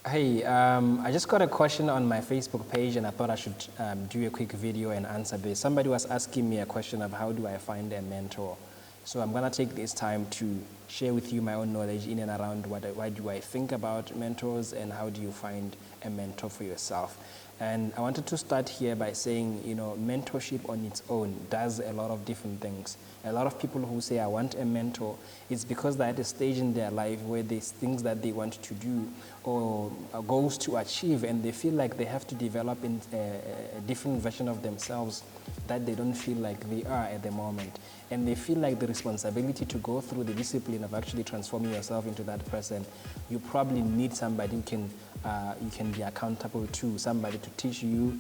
Hey, I just got a question on my Facebook page and I thought I should do a quick video and answer this. Somebody was asking me a question of how do I find a mentor. So I'm gonna take this time to share with you my own knowledge in and around why do I think about mentors and how do you find a mentor for yourself. And I wanted to start here by saying, mentorship on its own does a lot of different things. A lot of people who say, I want a mentor, it's because they're at a stage in their life where there's things that they want to do or goals to achieve, and they feel like they have to develop in a different version of themselves that they don't feel like they are at the moment. And they feel like the responsibility to go through the discipline of actually transforming yourself into that person. You probably need somebody who you can be accountable to, somebody to teach you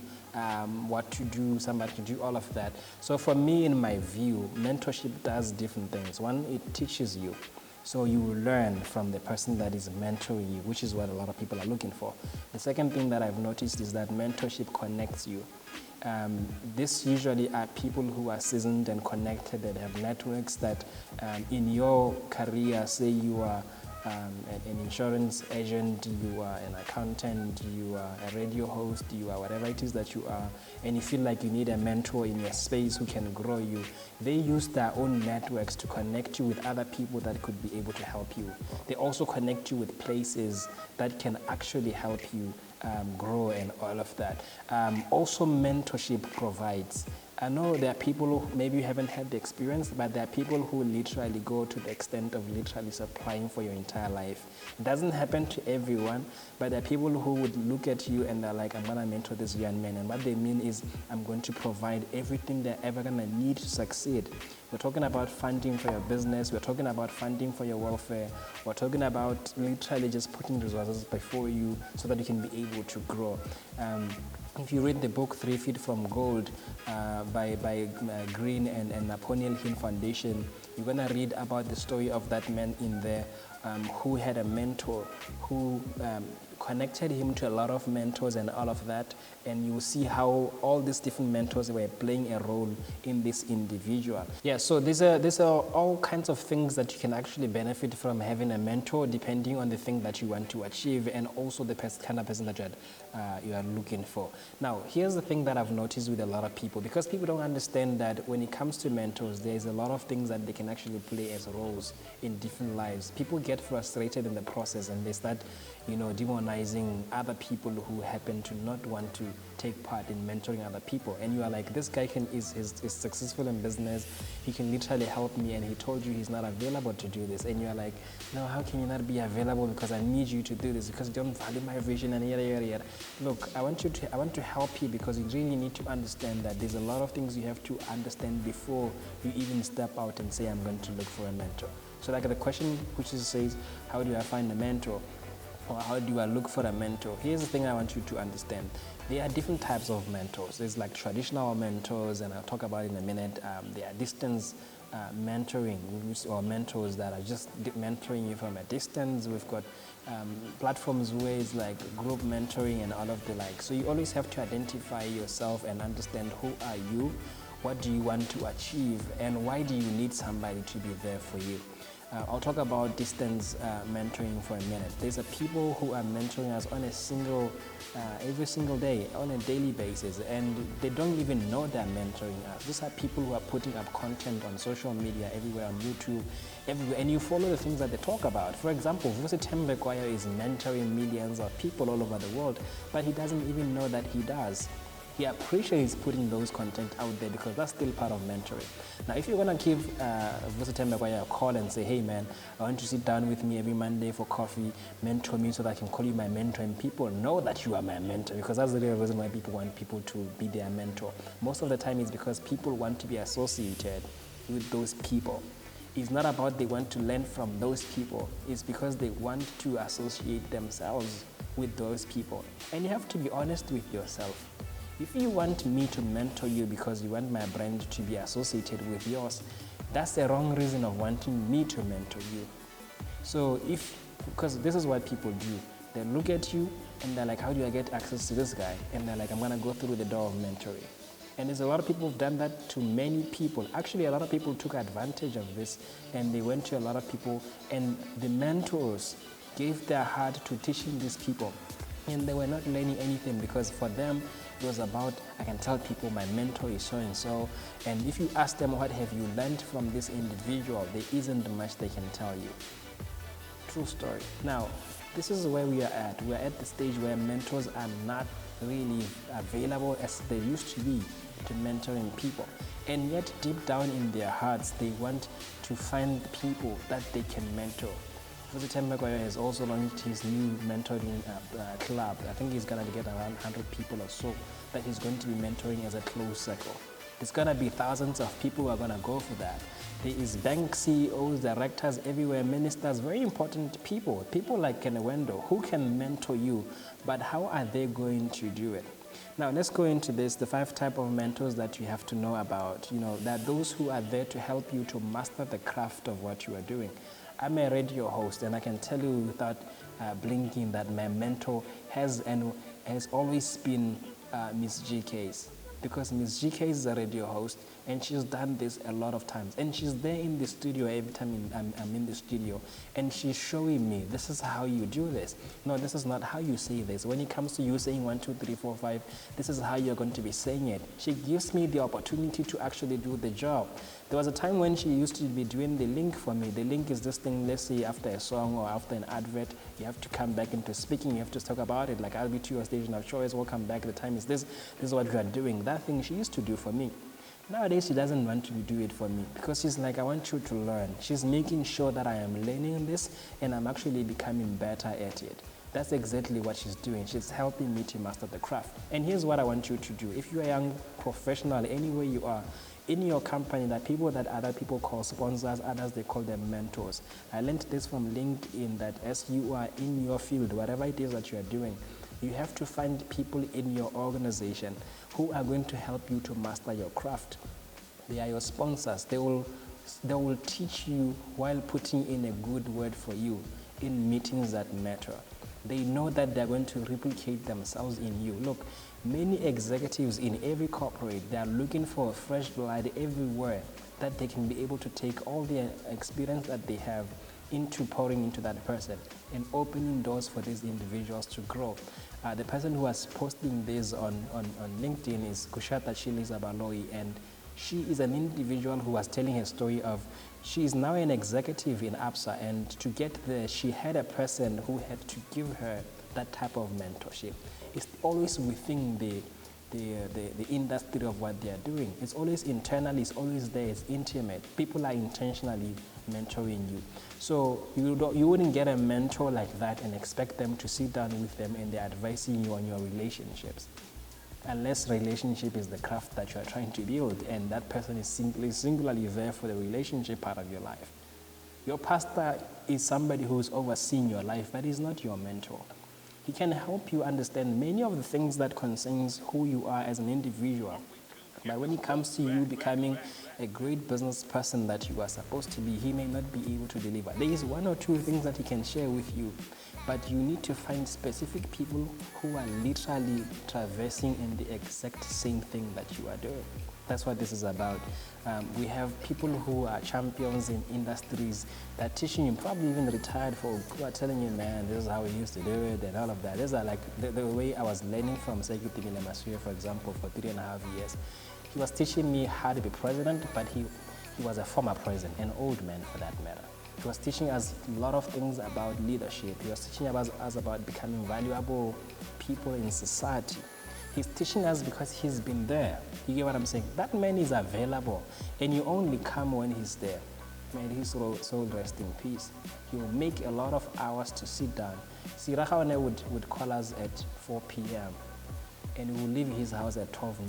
what to do, somebody to do all of that. So for me, in my view, mentorship does different things. One, it teaches you. So you will learn from the person that is mentoring you, which is what a lot of people are looking for. The second thing that I've noticed is that mentorship connects you. This usually are people who are seasoned and connected that have networks that in your career, say you are an insurance agent, you are an accountant, you are a radio host, you are whatever it is that you are, and you feel like you need a mentor in your space who can grow you. They use their own networks to connect you with other people that could be able to help you. They also connect you with places that can actually help you grow and all of that. Also, mentorship provides. I know there are people who maybe you haven't had the experience, but there are people who literally go to the extent of literally supplying for your entire life. It doesn't happen to everyone, but there are people who would look at you and they're like, I'm gonna mentor this young man. And what they mean is, I'm going to provide everything they're ever gonna need to succeed. We're talking about funding for your business. We're talking about funding for your welfare. We're talking about literally just putting resources before you so that you can be able to grow. If you read the book 3 Feet from Gold by Green and Napoleon Hill Foundation, you're going to read about the story of that man in there who had a mentor who connected him to a lot of mentors and all of that, and you will see how all these different mentors were playing a role in this individual. Yeah, so these are all kinds of things that you can actually benefit from having a mentor depending on the thing that you want to achieve and also the kind of person that you are looking for. Now, here's the thing that I've noticed with a lot of people, because people don't understand that when it comes to mentors, there's a lot of things that they can actually play as roles in different lives. People get frustrated in the process and they start, demonizing other people who happen to not want to take part in mentoring other people. And you are like, this guy is successful in business, he can literally help me, and he told you he's not available to do this. And you are like, no, how can you not be available, because I need you to do this, because you don't value my vision and yada yada yada. Look, I want to help you, because you really need to understand that there's a lot of things you have to understand before you even step out and say, I'm going to look for a mentor. So like the question which says, how do I find a mentor? Or how do I look for a mentor? Here's the thing I want you to understand. There are different types of mentors. There's like traditional mentors, and I'll talk about it in a minute. There are distance mentoring, or mentors that are just mentoring you from a distance. We've got platforms where it's like group mentoring and all of the like. So you always have to identify yourself and understand, who are you, what do you want to achieve, and why do you need somebody to be there for you. I'll talk about distance mentoring for a minute. There's people who are mentoring us on every single day, on a daily basis, and they don't even know they're mentoring us. These are people who are putting up content on social media, everywhere, on YouTube, everywhere, and you follow the things that they talk about. For example, Goitsemang Khutsafalo is mentoring millions of people all over the world, but he doesn't even know that he does. He appreciates putting those content out there because that's still part of mentoring. Now, if you're going to give Goitsemang Khutsafalo a call and say, hey man, I want you to sit down with me every Monday for coffee, mentor me so that I can call you my mentor, and people know that you are my mentor, because that's the real reason why people want people to be their mentor. Most of the time it's because people want to be associated with those people. It's not about they want to learn from those people. It's because they want to associate themselves with those people. And you have to be honest with yourself. If you want me to mentor you because you want my brand to be associated with yours, that's the wrong reason of wanting me to mentor you. So because this is what people do. They look at you and they're like, how do I get access to this guy? And they're like, I'm gonna go through the door of mentoring. And there's a lot of people who've done that to many people. Actually, a lot of people took advantage of this, and they went to a lot of people, and the mentors gave their heart to teaching these people. And they were not learning anything because for them, it was about, I can tell people my mentor is so and so. And if you ask them, what have you learned from this individual, there isn't much they can tell you. True story. Now, this is where we are at. We're at the stage where mentors are not really available as they used to be to mentoring people. And yet, deep down in their hearts, they want to find people that they can mentor. Goitsemang Khutsafalo has also launched his new mentoring club. I think he's going to get around 100 people or so that he's going to be mentoring as a closed circle. There's going to be thousands of people who are going to go for that. There is bank CEOs, directors everywhere, ministers, very important people, people like Kenewendo, who can mentor you, but how are they going to do it? Now, let's go into this, the 5 types of mentors that you have to know about. You know, that those who are there to help you to master the craft of what you are doing. I'm a radio host, and I can tell you without blinking that my mentor has always been Miss GK's. Because Miss GK is a radio host, and she's done this a lot of times. And she's there in the studio every time I'm in the studio, and she's showing me, this is how you do this. No, this is not how you say this. When it comes to you saying 1, 2, 3, 4, 5, this is how you're going to be saying it. She gives me the opportunity to actually do the job. There was a time when she used to be doing the link for me. The link is this thing, let's say after a song or after an advert, you have to come back into speaking, you have to talk about it, like I'll be to your station of choice, welcome back, the time is this is what you are doing. That thing she used to do for me. Nowadays, she doesn't want to do it for me because she's like, I want you to learn. She's making sure that I am learning this and I'm actually becoming better at it. That's exactly what she's doing. She's helping me to master the craft. And here's what I want you to do. If you're a young professional, anywhere you are, in your company, that people that other people call sponsors, others they call them mentors. I learned this from LinkedIn that as you are in your field, whatever it is that you are doing, you have to find people in your organization who are going to help you to master your craft. They are your sponsors. They will teach you while putting in a good word for you in meetings that matter. They know that they're going to replicate themselves in you. Look, many executives in every corporate, they are looking for fresh blood everywhere that they can be able to take all the experience that they have into pouring into that person and opening doors for these individuals to grow. The person who was posting this on LinkedIn is Kushata Shilizabaloi, and she is an individual who was telling her story of, she is now an executive in APSA, and to get there, she had a person who had to give her that type of mentorship. It's always within the industry of what they are doing. It's always internal, it's always there, it's intimate. People are intentionally mentoring you. So you wouldn't get a mentor like that and expect them to sit down with them and they're advising you on your relationships. Unless relationship is the craft that you are trying to build and that person is singularly there for the relationship part of your life. Your pastor is somebody who is overseeing your life, but he's not your mentor. He can help you understand many of the things that concerns who you are as an individual. But when it comes to you becoming a great business person that you are supposed to be, he may not be able to deliver. There is 1 or 2 things that he can share with you, but you need to find specific people who are literally traversing in the exact same thing that you are doing. That's what this is about. We have people who are champions in industries that are teaching you, probably even retired folk, who are telling you, man, this is how we used to do it and all of that. These are like the way I was learning from Sekiti Masria, for example, for 3.5 years. He was teaching me how to be president, but he was a former president, an old man for that matter. He was teaching us a lot of things about leadership. He was teaching us about becoming valuable people in society. He's teaching us because he's been there. You get what I'm saying? That man is available, and you only come when he's there. May his soul rest in peace. He will make a lot of hours to sit down. See, Rahawane would call us at 4 p.m. and we will leave his house at 12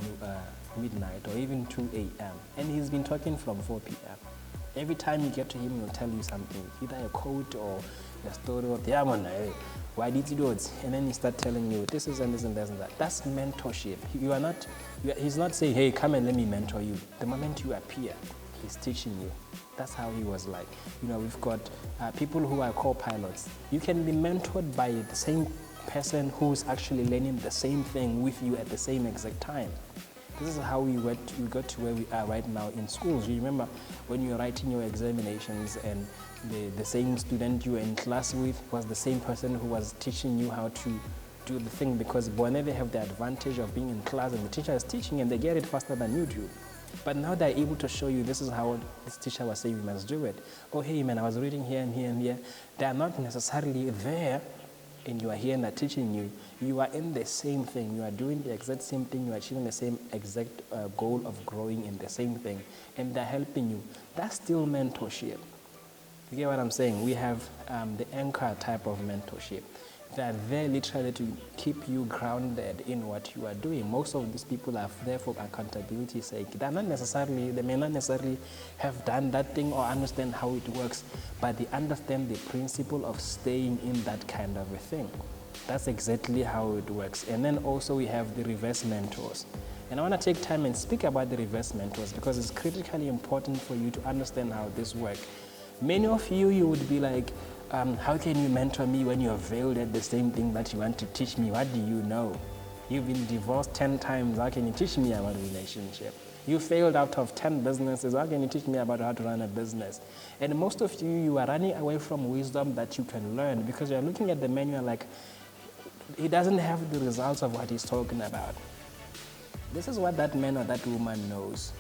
midnight or even 2 a.m. And he's been talking from 4 p.m. Every time you get to him, he'll tell you something, either a quote or a story of, yeah, man, hey, why did you do it? And then he start telling you, this is and this and this and that. That's mentorship. He's not saying, hey, come and let me mentor you. The moment you appear, he's teaching you. That's how he was like. You know, we've got people who are co-pilots. You can be mentored by the same person who's actually learning the same thing with you at the same exact time. This is how we got to where we are right now in schools. You remember when you were writing your examinations and the same student you were in class with was the same person who was teaching you how to do the thing, because whenever they have the advantage of being in class and the teacher is teaching and they get it faster than you do. But now they're able to show you this is how this teacher was saying you must do it. Oh, hey man, I was reading here and here and here. They are not necessarily there and you are here and they're teaching you. You are in the same thing. You are doing the exact same thing. You are achieving the same exact goal of growing in the same thing. And they're helping you. That's still mentorship. You get what I'm saying? We have the anchor type of mentorship. They're there literally to keep you grounded in what you are doing. Most of these people are there for accountability's sake. They may not necessarily have done that thing or understand how it works, but they understand the principle of staying in that kind of a thing. That's exactly how it works. And then also we have the reverse mentors. And I want to take time and speak about the reverse mentors because it's critically important for you to understand how this works. Many of you would be like, how can you mentor me when you're failed at the same thing that you want to teach me? What do you know? You've been divorced 10 times. How can you teach me about a relationship? You failed out of 10 businesses. How can you teach me about how to run a business? And most of you are running away from wisdom that you can learn because you're looking at the man, you're like, he doesn't have the results of what he's talking about. This is what that man or that woman knows.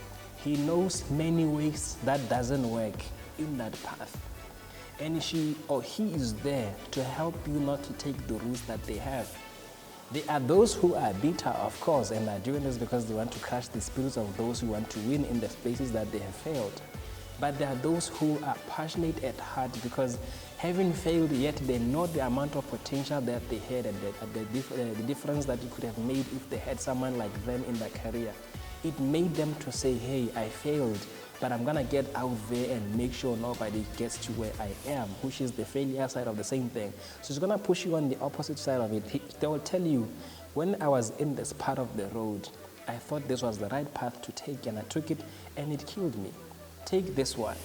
He knows many ways that doesn't work in that path. And she or he is there to help you not to take the routes that they have. There are those who are bitter, of course, and are doing this because they want to crush the spirits of those who want to win in the spaces that they have failed. But there are those who are passionate at heart because having failed, yet they know the amount of potential that they had and the difference that you could have made if they had someone like them in their career. It made them to say, hey, I failed, but I'm gonna get out there and make sure nobody gets to where I am, which is the failure side of the same thing. So it's gonna push you on the opposite side of it. They will tell you, when I was in this part of the road, I thought this was the right path to take and I took it and it killed me. Take this one.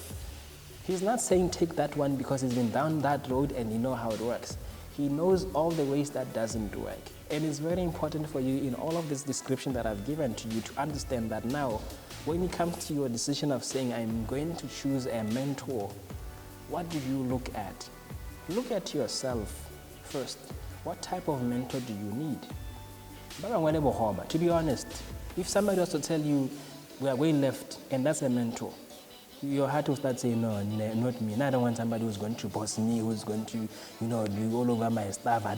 He's not saying take that one because he's been down that road and he knows how it works. He knows all the ways that doesn't work. And it's very important for you in all of this description that I've given to you to understand that now, when it comes to your decision of saying, I'm going to choose a mentor, what do you look at? Look at yourself first. What type of mentor do you need? To be honest, if somebody was to tell you, we are going left, and that's a mentor, your heart will start saying, no, not me. I don't want somebody who's going to boss me, who's going to, do all over my stuff. I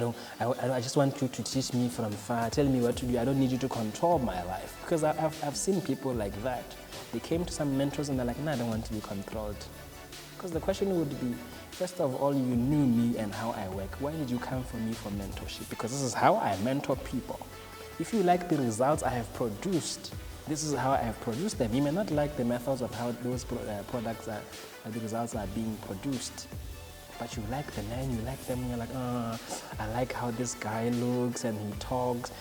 just want you to teach me from far, tell me what to do. I don't need you to control my life. Because I've seen people like that. They came to some mentors and they're like, no, I don't want to be controlled. Because the question would be, first of all, you knew me and how I work. Why did you come for me for mentorship? Because this is how I mentor people. If you like the results I have produced, this is how I have produced them. You may not like the methods of how those products the results are being produced, but you like the man, you like them, and you're like, I like how this guy looks and he talks.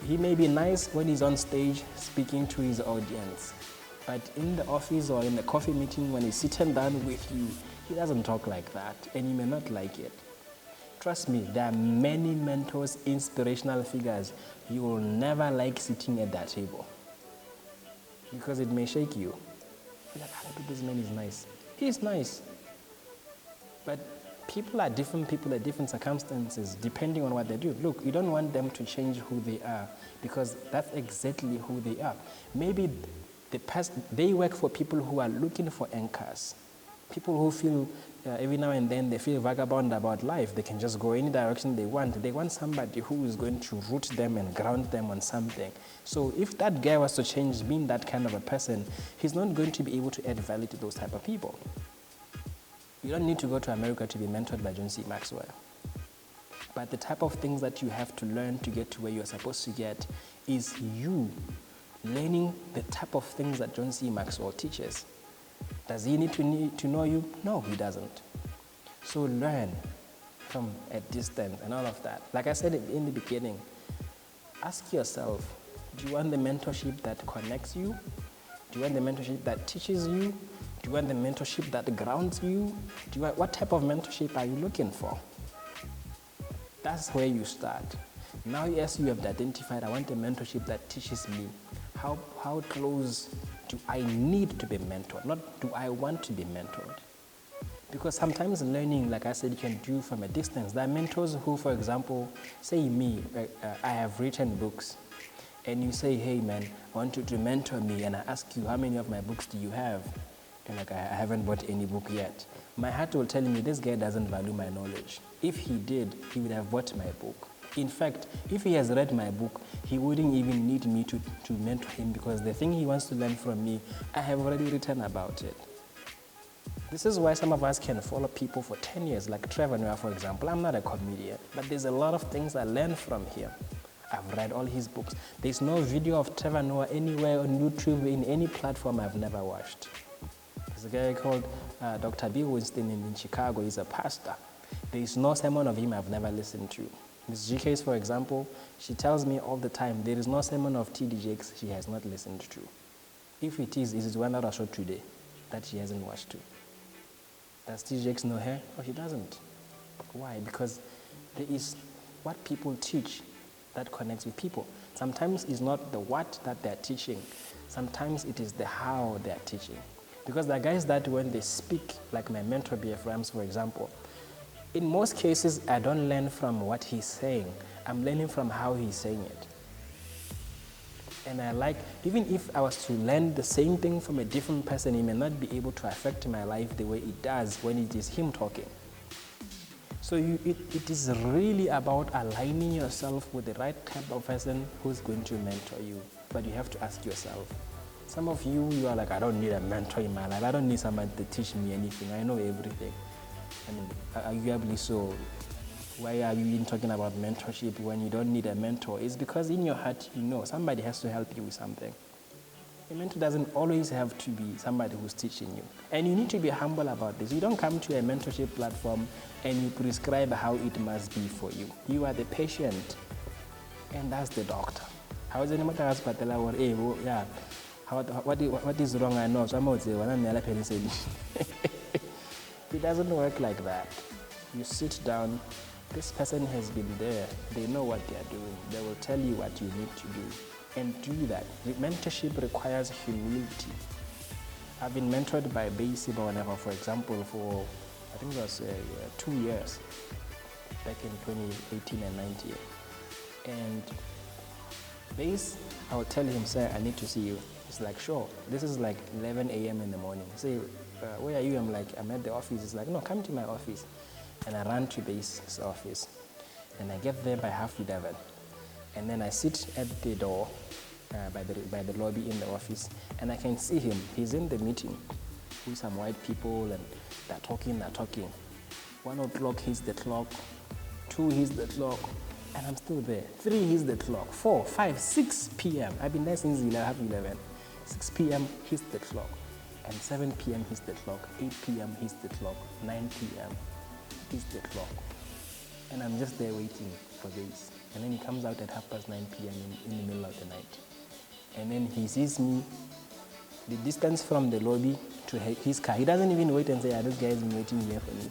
He may be nice when he's on stage speaking to his audience, but in the office or in the coffee meeting when he's sitting down with you, he doesn't talk like that, and you may not like it. Trust me, there are many mentors, inspirational figures. You will never like sitting at that table because it may shake you. You're like, this man is nice. He's nice. But people are different people at different circumstances depending on what they do. Look, you don't want them to change who they are because that's exactly who they are. Maybe they work for people who are looking for anchors. People who feel every now and then they feel vagabond about life. They can just go any direction they want. They want somebody who is going to root them and ground them on something. So if that guy was to change, being that kind of a person, he's not going to be able to add value to those type of people. You don't need to go to America to be mentored by John C. Maxwell. But the type of things that you have to learn to get to where you're supposed to get is you learning the type of things that John C. Maxwell teaches. Does he need to know you? No, he doesn't. So learn from a distance and all of that. Like I said in the beginning, ask yourself, do you want the mentorship that connects you? Do you want the mentorship that teaches you? Do you want the mentorship that grounds you? What type of mentorship are you looking for? That's where you start. Now, yes, you have identified, I want a mentorship that teaches me. How close do I need to be mentored? Not do I want to be mentored? Because sometimes learning, like I said, you can do from a distance. There are mentors who, for example, say me, I have written books, and you say, hey man, I want you to mentor me, and I ask you, how many of my books do you have? And like, I haven't bought any book yet. My heart will tell me, this guy doesn't value my knowledge. If he did, he would have bought my book. In fact, if he has read my book, he wouldn't even need me to mentor him, because the thing he wants to learn from me, I have already written about it. This is why some of us can follow people for 10 years, like Trevor Noah, for example. I'm not a comedian, but there's a lot of things I learned from him. I've read all his books. There's no video of Trevor Noah anywhere on YouTube, in any platform I've never watched. There's a guy called Dr. Bill Winston in Chicago. He's a pastor. There's no sermon of him I've never listened to. Ms. GK's, for example, she tells me all the time, there is no sermon of TD Jakes she has not listened to. If it is one that I showed today that she hasn't watched too. Does TD Jakes know her? Oh, she doesn't. Why? Because there is what people teach that connects with people. Sometimes it's not the what that they're teaching. Sometimes it is the how they're teaching. Because there are guys that when they speak, like my mentor BF Rams, for example, in most cases, I don't learn from what he's saying. I'm learning from how he's saying it. And I like, even if I was to learn the same thing from a different person, it may not be able to affect my life the way it does when it is him talking. So it is really about aligning yourself with the right type of person who's going to mentor you. But you have to ask yourself. Some of you are like, I don't need a mentor in my life. I don't need somebody to teach me anything. I know everything. I mean, arguably so. Why are you even talking about mentorship when you don't need a mentor? It's because in your heart, you know somebody has to help you with something. A mentor doesn't always have to be somebody who's teaching you. And you need to be humble about this. You don't come to a mentorship platform and you prescribe how it must be for you. You are the patient, and that's the doctor. How is anyone else but hey, yeah, what is wrong? I know. It doesn't work like that. You sit down, this person has been there, they know what they are doing, they will tell you what you need to do, and do that. Mentorship requires humility. I've been mentored by Basie Bawaneva, for example, for I think it was 2 years, back in 2018 and 19. And Basie, I will tell him, sir, I need to see you. He's like, sure. This is like 11 a.m. in the morning. Say, where are you? I'm like, I'm at the office. He's like, no, come to my office. And I ran to Basie's office. And I get there by 11:30. And then I sit at the door by the lobby in the office. And I can see him. He's in the meeting with some white people, and they're talking. 1 o'clock hits the clock. 2 hits the clock. And I'm still there. 3 hits the clock. 4, 5, 6 p.m. I've been there since 11. 6 p.m. hits the clock. And 7 p.m. hits the clock. 8 p.m. hits the clock. 9 p.m. hits the clock. And I'm just there waiting for this. And then he comes out at 9:30 p.m. in the middle of the night. And then he sees me, the distance from the lobby to his car. He doesn't even wait and say, this guy has been waiting here for me.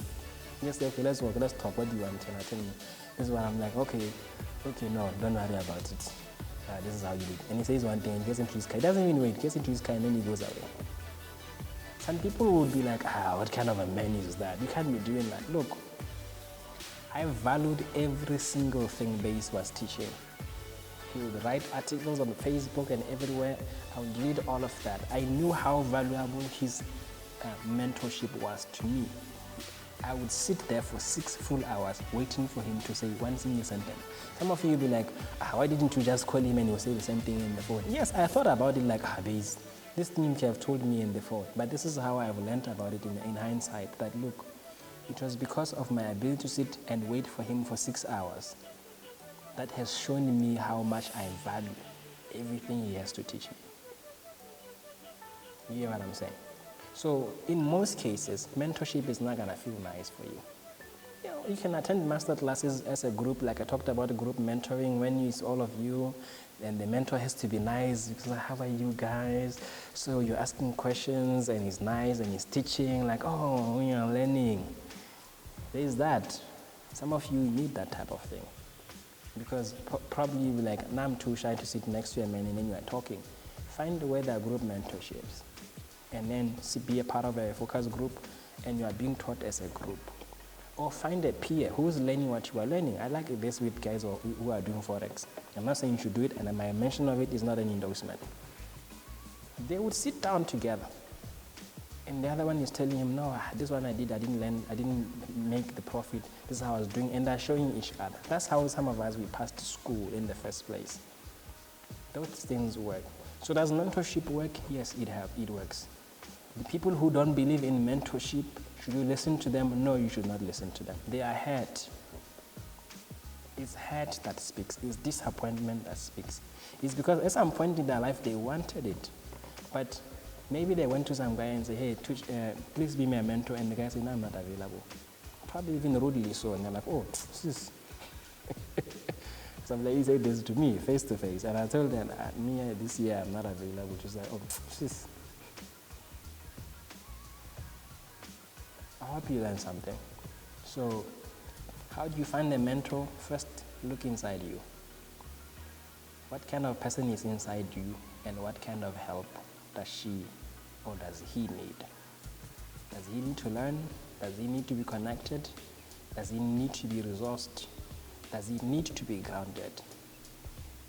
He just says, okay, let's walk, let's talk. What do you want? And I tell him, this is what I'm like, okay, no, don't worry about it. This is how you do it. And he says one thing, and he gets into his car. He doesn't even wait, he gets into his car and then he goes away. Some people would be like, what kind of a man is that? You can't be doing that. Look, I valued every single thing Basie was teaching. He would write articles on Facebook and everywhere. I would read all of that. I knew how valuable his mentorship was to me. I would sit there for 6 full hours waiting for him to say one single sentence. Some of you will be like, why didn't you just call him and he'll say the same thing in the phone? Yes, I thought about it like, Basie, this thing you have told me in the phone. But this is how I've learned about it in hindsight, that look, it was because of my ability to sit and wait for him for 6 hours that has shown me how much I value everything he has to teach me. You hear what I'm saying? So in most cases, mentorship is not going to feel nice for you. You can attend masterclasses as a group, like I talked about group mentoring, when it's all of you, and the mentor has to be nice, because how are you guys? So you're asking questions, and he's nice, and he's teaching, like, oh, we are learning. There is that. Some of you need that type of thing. Because probably you'll be like, nah, I'm too shy to sit next to a man, and then you are talking. Find where there are group mentorships, and then be a part of a focus group, and you are being taught as a group. Or find a peer who's learning what you are learning. I like this with guys who are doing Forex. I'm not saying you should do it, and my mention of it is not an endorsement. They would sit down together, and the other one is telling him, no, this one I didn't learn, I didn't make the profit, this is how I was doing, and they're showing each other. That's how some of us, we passed school in the first place. Those things work. So does mentorship work? Yes, it works. The people who don't believe in mentorship, should you listen to them? No, you should not listen to them. They are hurt. It's hurt that speaks. It's disappointment that speaks. It's because at some point in their life, they wanted it. But maybe they went to some guy and said, hey, please be my mentor. And the guy said, no, I'm not available. Probably even rudely so. And they're like, oh, sis. Some lady said this to me face to face. And I told them, me, this year, I'm not available. She's like, oh, sis. I hope you learned something. So, how do you find a mentor? First, look inside you. What kind of person is inside you, and what kind of help does she or does he need? Does he need to learn? Does he need to be connected? Does he need to be resourced? Does he need to be grounded?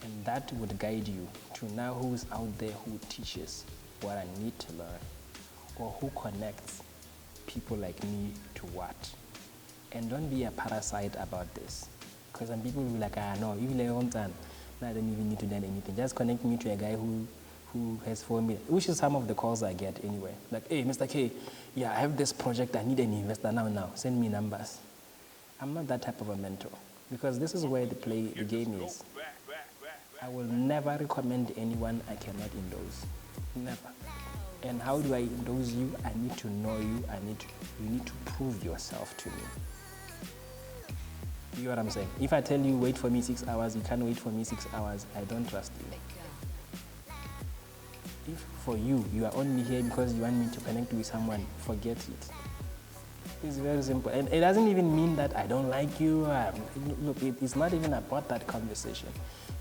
And that would guide you to know who's out there who teaches what I need to learn, or who connects people like me to what. And don't be a parasite about this, because some people will be like, no, you I don't even need to learn anything. Just connect me to a guy who has 4 million, which is some of the calls I get anyway. Like, hey, Mr. K, yeah, I have this project, I need an investor now, send me numbers. I'm not that type of a mentor, because this is where the game is. I will never recommend anyone I cannot endorse. Never. And how do I endorse you? I need to know you. You need to prove yourself to me. You know what I'm saying? If I tell you wait for me 6 hours, you can't wait for me 6 hours, I don't trust you. If for you are only here because you want me to connect with someone, forget it. It's very simple. And it doesn't even mean that I don't like you. Look, it's not even about that conversation.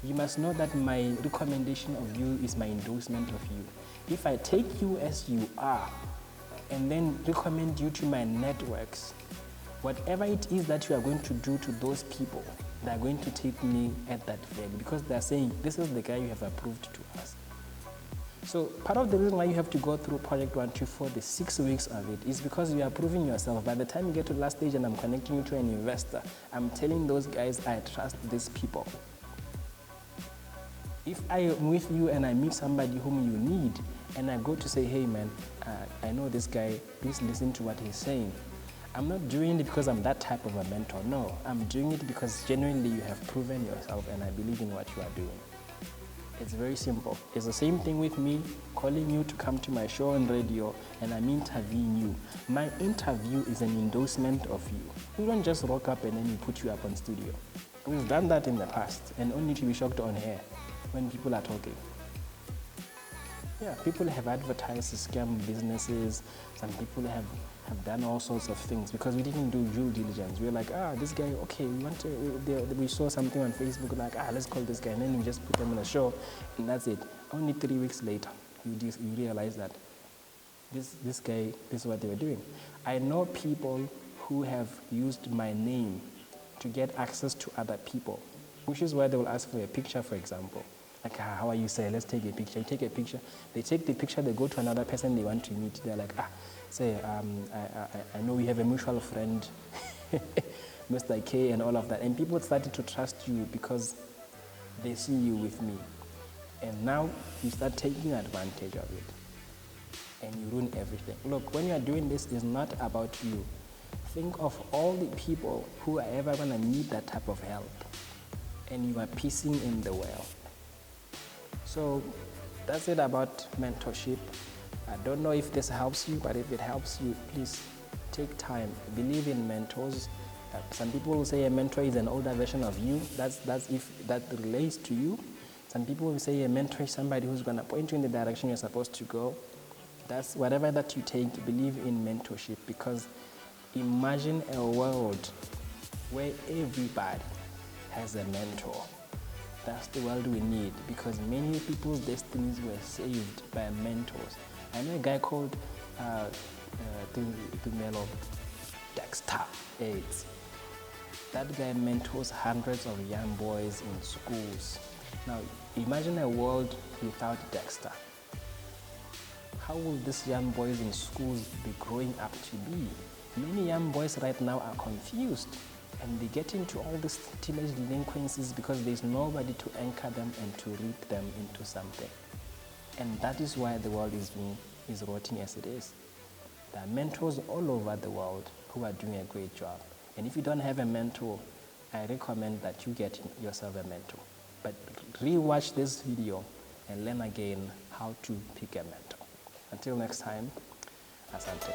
You must know that my recommendation of you is my endorsement of you. If I take you as you are and then recommend you to my networks, whatever it is that you are going to do to those people, they are going to take me at that value, because they are saying, this is the guy you have approved to us. So part of the reason why you have to go through Project 124, the 6 weeks of it, is because you are proving yourself. By the time you get to the last stage and I'm connecting you to an investor, I'm telling those guys I trust these people. If I am with you and I meet somebody whom you need, and I go to say, hey man, I know this guy, please listen to what he's saying. I'm not doing it because I'm that type of a mentor. No, I'm doing it because genuinely you have proven yourself and I believe in what you are doing. It's very simple. It's the same thing with me calling you to come to my show on radio and I'm interviewing you. My interview is an endorsement of you. We don't just rock up and then we put you up on studio. We've done that in the past, and only to be shocked on air when people are talking. Yeah, people have advertised to scam businesses. Some people have done all sorts of things because we didn't do due diligence. We were like, this guy, okay, we saw something on Facebook, like, let's call this guy, and then we just put them on a show, and that's it. Only 3 weeks later, you realize that this guy, this is what they were doing. I know people who have used my name to get access to other people, which is why they will ask for a picture, for example. Like, how are you, sir? Let's take a picture. You take a picture. They take the picture, they go to another person they want to meet. They're like, say, I know we have a mutual friend, Mr. K, and all of that. And people started to trust you because they see you with me. And now you start taking advantage of it. And you ruin everything. Look, when you are doing this, it's not about you. Think of all the people who are ever going to need that type of help. And you are pissing in the well. So that's it about mentorship. I don't know if this helps you, but if it helps you, please take time. Believe in mentors. Some people will say a mentor is an older version of you. That's if that relates to you. Some people will say a mentor is somebody who's going to point you in the direction you're supposed to go. That's whatever that you take, believe in mentorship, because imagine a world where everybody has a mentor. That's the world we need, because many people's destinies were saved by mentors. I know a guy called Dexter AIDS. That guy mentors hundreds of young boys in schools. Now, imagine a world without Dexter. How will these young boys in schools be growing up to be? Many young boys right now are confused, and they get into all these teenage delinquencies because there's nobody to anchor them and to lead them into something. And that is why the world is rotting as it is. There are mentors all over the world who are doing a great job. And if you don't have a mentor, I recommend that you get yourself a mentor. But re-watch this video and learn again how to pick a mentor. Until next time, asante.